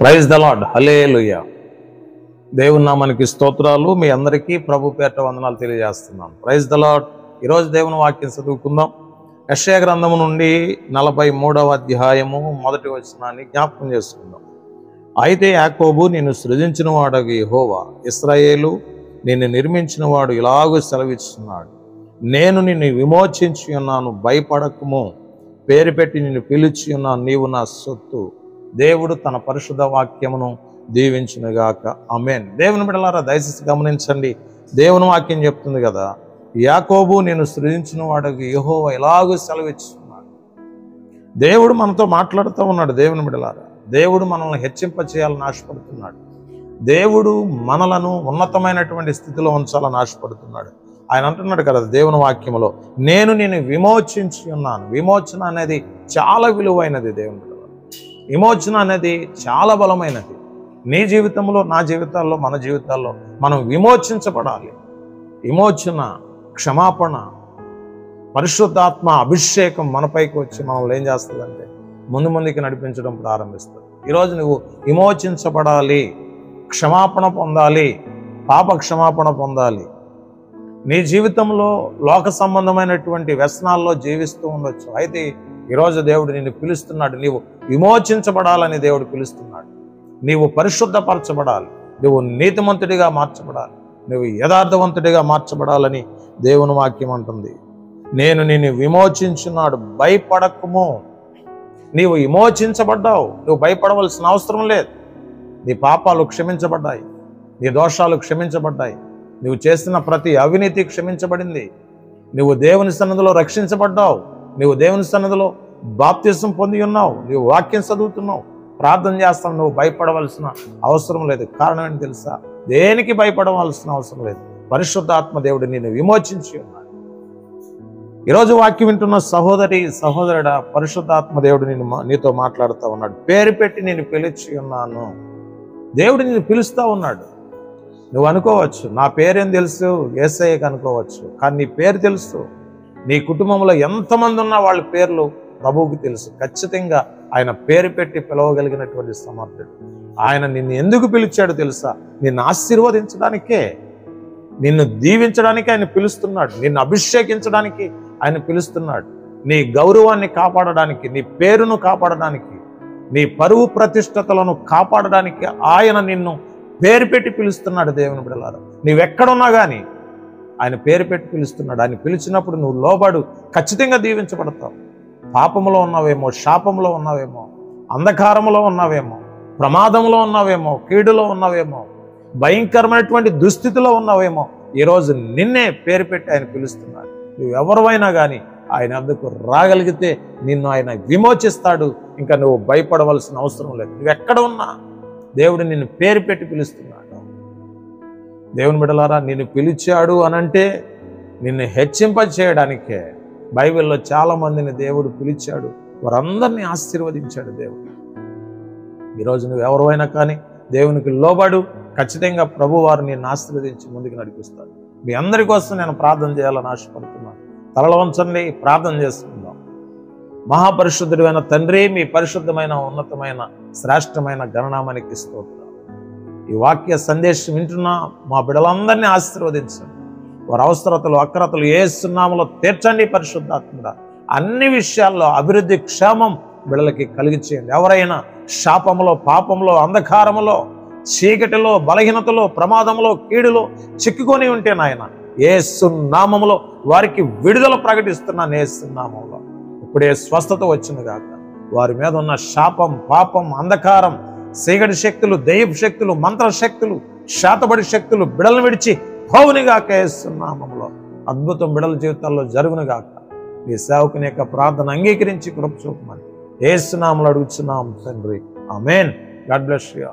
Praise the lord, హల్లెలూయా. దేవుని నామానికి స్తోత్రాలు. మీ అందరికీ ప్రభు పేరిట వందనాలు తెలియజేస్తున్నాను. Praise the lord. ఈరోజు దేవుని వాక్యం చదువుకుందాం. యెషయా గ్రంథము నుండి 43వ అధ్యాయము 1వ వచనాన్ని జ్ఞాపకం చేసుకుందాం. అయితే యాకోబు నిన్ను సృజించిన వాడగు యెహోవా, ఇశ్రాయేలు నిన్ను నిర్మించిన వాడు ఇలాగూ సెలవిస్తున్నాడు, నేను నిన్ను విమోచించి ఉన్నాను, భయపడకుము, పేరు పెట్టి నిన్ను పిలిచి ఉన్నాను, నీవు నా సొత్తు. దేవుడు తన పరిశుద్ధ వాక్యమును దీవించునుగాక. ఆమేన్. దేవుని బిడ్డలారా, దయచేసి గమనించండి. దేవుని వాక్యం చెప్తుంది కదా, యాకోబు నేను సృజించిన వాడికి యెహోవా ఎలాగూ సెలవిస్తున్నాడు. దేవుడు మనతో మాట్లాడుతూ ఉన్నాడు. దేవుని బిడ్డలారా, దేవుడు మనల్ని హెచ్చింప చేయాలని ఆశపడుతున్నాడు. దేవుడు మనలను ఉన్నతమైనటువంటి స్థితిలో ఉంచాలని ఆశపడుతున్నాడు. ఆయన అంటున్నాడు కదా దేవుని వాక్యములో, నేను నిన్ను విమోచించి ఉన్నాను. విమోచన అనేది చాలా విలువైనది. దేవుని బిడ్డలారా, విమోచన అనేది చాలా బలమైనది. నీ జీవితంలో, నా జీవితాల్లో, మన జీవితాల్లో మనం విమోచించబడాలి. విమోచన, క్షమాపణ, పరిశుద్ధాత్మ అభిషేకం మనపైకి వచ్చి మనల్ని ఏం చేస్తుందంటే ముందుకి నడిపించడం ప్రారంభిస్తుంది. ఈరోజు నువ్వు విమోచించబడాలి, క్షమాపణ పొందాలి, పాప క్షమాపణ పొందాలి. నీ జీవితంలో లోక సంబంధమైనటువంటి వ్యసనాల్లో జీవిస్తూ ఉండొచ్చు. అయితే ఈరోజు దేవుడు నిన్ను పిలుస్తున్నాడు. నీవు విమోచించబడాలని దేవుడు పిలుస్తున్నాడు. నీవు పరిశుద్ధపరచబడాలి, నువ్వు నీతిమంతుడిగా మార్చబడాలి, నువ్వు యథార్థవంతుడిగా మార్చబడాలని దేవుని వాక్యం అంటుంది. నేను నిన్ను విమోచించున్నాడు, భయపడకుము. నీవు విమోచించబడ్డావు, నువ్వు భయపడవలసిన అవసరం లేదు. నీ పాపాలు క్షమించబడ్డాయి, నీ దోషాలు క్షమించబడ్డాయి, నువ్వు చేసిన ప్రతి అవినీతి క్షమించబడింది. నువ్వు దేవుని సన్నిధిలో రక్షించబడ్డావు, నువ్వు దేవుని సన్నిధిలో బాప్తిసం పొంది ఉన్నావు, నువ్వు వాక్యం చదువుతున్నావు, ప్రార్థన చేస్తావు. నువ్వు భయపడవలసిన అవసరం లేదు. కారణం ఏంటి తెలుసా? దేనికి భయపడవలసిన అవసరం లేదు. పరిశుద్ధాత్మ దేవుడు నిన్ను విమోచించి ఉన్నాడు. ఈరోజు వాక్యం వింటున్న సహోదరి, సహోదరుడా, పరిశుద్ధాత్మ దేవుడు నీతో మాట్లాడుతూ ఉన్నాడు. పేరు పెట్టి నేను పిలిచి ఉన్నాను. దేవుడు నిన్ను పిలుస్తూ ఉన్నాడు. నువ్వు అనుకోవచ్చు, నా పేరేం తెలుసు, యేసయ్యకి అనుకోవచ్చు. కానీ నీ పేరు తెలుసు. నీ కుటుంబంలో ఎంతమంది ఉన్నా వాళ్ళ పేర్లు ప్రభువుకి తెలుసు. ఖచ్చితంగా ఆయన పేరు పెట్టి పిలవగలిగినటువంటి సమర్థుడు. ఆయన నిన్ను ఎందుకు పిలిచాడు తెలుసా? నిన్ను ఆశీర్వదించడానికే, నిన్ను దీవించడానికి ఆయన పిలుస్తున్నాడు. నిన్ను అభిషేకించడానికి ఆయన పిలుస్తున్నాడు. నీ గౌరవాన్ని కాపాడడానికి, నీ పేరును కాపాడడానికి, నీ పరువు ప్రతిష్టతలను కాపాడడానికి ఆయన నిన్ను పేరు పెట్టి పిలుస్తున్నాడు. దేవుని బిడ్డలారా, నీవెక్కడున్నా కానీ ఆయన పేరు పెట్టి పిలుస్తున్నాడు. ఆయన పిలిచినప్పుడు నువ్వు లోబడు, ఖచ్చితంగా దీవించబడతావు. పాపంలో ఉన్నావేమో, శాపంలో ఉన్నావేమో, అంధకారంలో ఉన్నావేమో, ప్రమాదంలో ఉన్నావేమో, కీడులో ఉన్నావేమో, భయంకరమైనటువంటి దుస్థితిలో ఉన్నావేమో, ఈరోజు నిన్నే పేరు పెట్టి ఆయన పిలుస్తున్నాడు. నువ్వెవరైనా కానీ ఆయన వద్దకు రాగలిగితే నిన్ను ఆయన విమోచిస్తాడు. ఇంకా నువ్వు భయపడవలసిన అవసరం లేదు. నువ్వెక్కడ ఉన్నా దేవుడు నిన్ను పేరు పెట్టి పిలుస్తున్నాడు. దేవుని బిడ్డలారా, నిన్ను పిలిచాడు అనంటే నిన్ను హెచ్చింప చేయడానికే. బైబిల్లో చాలా మందిని దేవుడు పిలిచాడు, వారందరినీ ఆశీర్వదించాడు దేవుడు. ఈరోజు నువ్వు ఎవరైనా కానీ దేవునికి లోబడు, ఖచ్చితంగా ప్రభు వారు నిన్ను ఆశీర్వదించి ముందుకు నడిపిస్తాడు. మీ అందరి కోసం నేను ప్రార్థన చేయాలని ఆశపడుతున్నాను. తలలు వంచండి, ప్రార్థన చేసుకుందాం. మహాపరిశుద్ధుడైన తండ్రి, మీ పరిశుద్ధమైన, ఉన్నతమైన, శ్రేష్టమైన గణనామానికి స్తోత్రాలు. ఈ వాక్య సందేశం వింటున్నా మా బిడ్డలందరినీ ఆశీర్వదించండి. వారి అవసరతలు, అక్రతలు యేసు నామములో తీర్చండి. పరిశుద్ధాత్మగా అన్ని విషయాల్లో అభివృద్ధి, క్షేమం బిడ్డలకి కలిగి చేయండి. ఎవరైనా శాపములో, పాపంలో, అంధకారములో, చీకటిలో, బలహీనతలో, ప్రమాదంలో, కీడులో చిక్కుకొని ఉంటే నాయన యేసు నామములో వారికి విడుదల ప్రకటిస్తున్నాను. యేసు నామములో ఇప్పుడే స్వస్థత వచ్చింది గాక. వారి మీద ఉన్న శాపం, పాపం, అంధకారం, చీకటి శక్తులు, దెయ్యపు శక్తులు, మంత్ర శక్తులు, శాతబడి శక్తులు బిడలను విడిచి పోవునిగాక. యేసు నామములో అద్భుతం బిడల జీవితాల్లో జరుగునుగాక. నీ సేవకుని యొక్క ప్రార్థన అంగీకరించి కృప చూపమని యేసు నామములో అడుగుచున్నాం తండ్రి. ఆమేన్. God bless you.